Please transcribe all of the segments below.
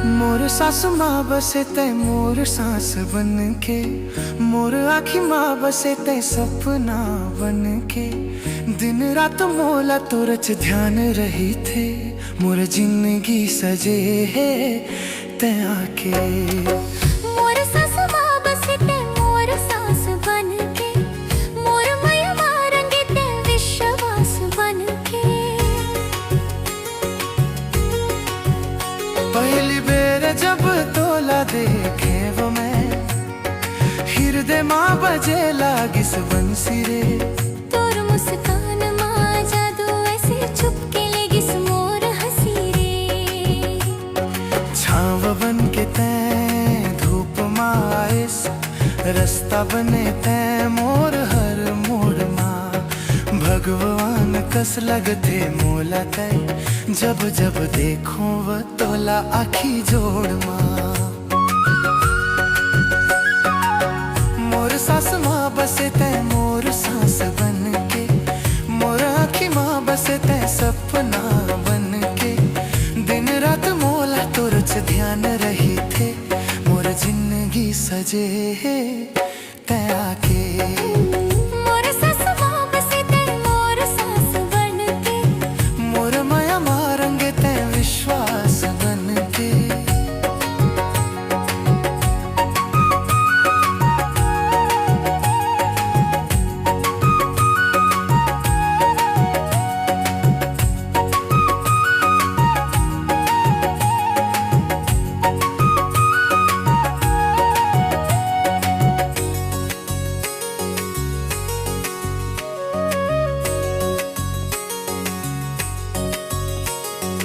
मोर सासु माँ बसे तै मोर सांस बन के, मोर आखी माँ बसे तै सपना बन के। दिन रात मोला तोरच ध्यान रही थे, मोर जिंदगी सजे है तै आके। मोर सासु माँ बसे तै मोर सांस बन के, मोर माया मारंगे तै विश्वास बन के। पहली बेर जब तोला देखे वो मैं, हृदय माँ बजे लागिस बंसी रे। तोर मुस्कान माँ जादू ऐसे छुपके लेगिस मोर हंसी रे। छाव बन के तैं धूप माँ आइस, रास्ता बने तैं मोर हर मोड़ माँ। भगवान कस लगते मोला तै, जब जब देखो वह तोला आखी जोड़ माँ। मोर सास माँ बसे तै मोर सांस बन के, मोर आखी माँ बसे तै सपना बन के। दिन रात मोला तोरच ध्यान रही थे, मोर जिंदगी सजे है तै आके। मोर सासु माँ बसे तै मोर सांस बन के, मोर माया मारंगे तै विश्वास बन के।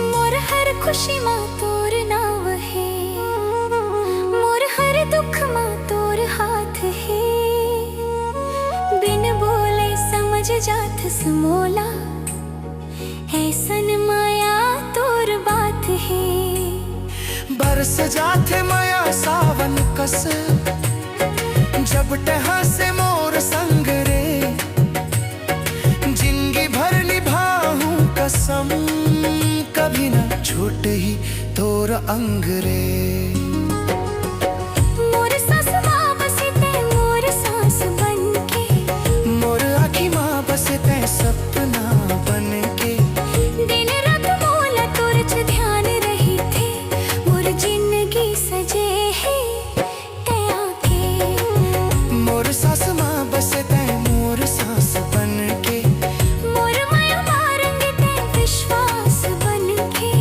मोर हर खुशी माँ तोर नाव है, मोर हर दुख माँ तोर हाथ है। बिन बोले समझ जात समोला, ऐसन माया तोर बात है। बरस जाते माया सावन कस, जब टहा से मोर संग रे। जिंदगी भर निभाऊं कसम, कभी न छूटे ही तोर अंग रे। मोर सासु माँ बसे तै मोर सांस बन के, मोर आखी माँ बसे तै सपना बन के। दिन रात मोला तोरच ध्यान रही थे, मोर जिंदगी सजे है तै आके। मोर सास माँ बसे तै मोर सांस बन के, मोर माया मारंगे तै विश्वास बन के।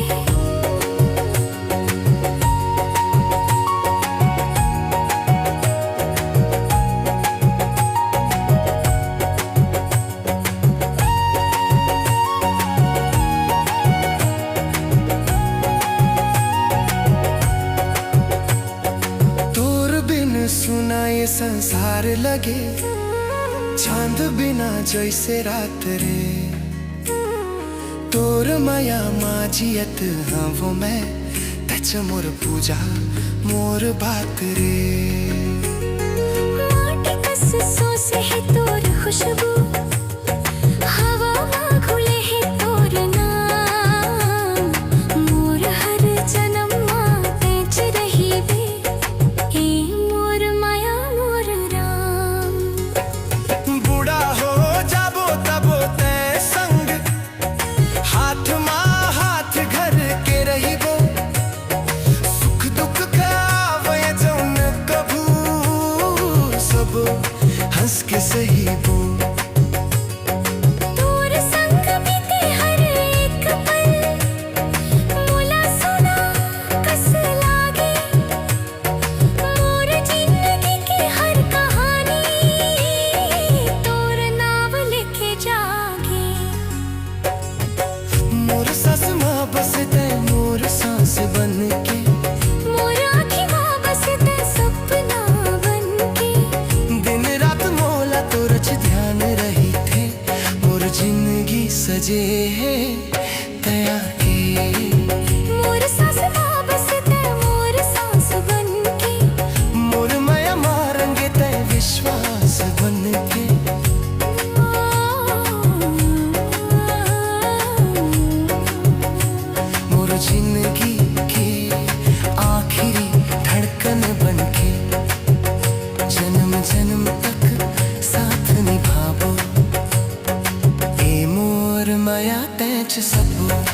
तोर बिन सुना ये संसार लगे, चांद बिना जैसे रात रे। तोर माया माँ जियत हाँ वो मैं, तच मोर पूजा मोर बात रे। माटी कस सोसे है तोर खुशबू, हवा माँ घुले है तोर नाम। मोर हर जन्म माँ तेज रही बे, हे मोर माया मोर राम। बूढ़ा हो जाबो तबो तै संग, हाथ माँ हाथ घर के रही गो। सुख दुख का आवे जौन कभू, सब हंस के सही बो। तोर संग बीते हर एक पल, मोला सुना कस लागे। मोर जिंदगी की हर कहानी, तोर नाव लिखे जागे। मोर सास माँ बसे तै मोर सांस बन के, मोर आखी माँ बसे तै सपना बन के। दिन रात मोला तोरच ध्यान रही थे, मोर जिंदगी सजे है तै आके। मोर सासु माँ बसे तै मोर सांस बन के, मोर माया मारंगे तै विश्वास बन के। मोर जिंदगी की छ सपू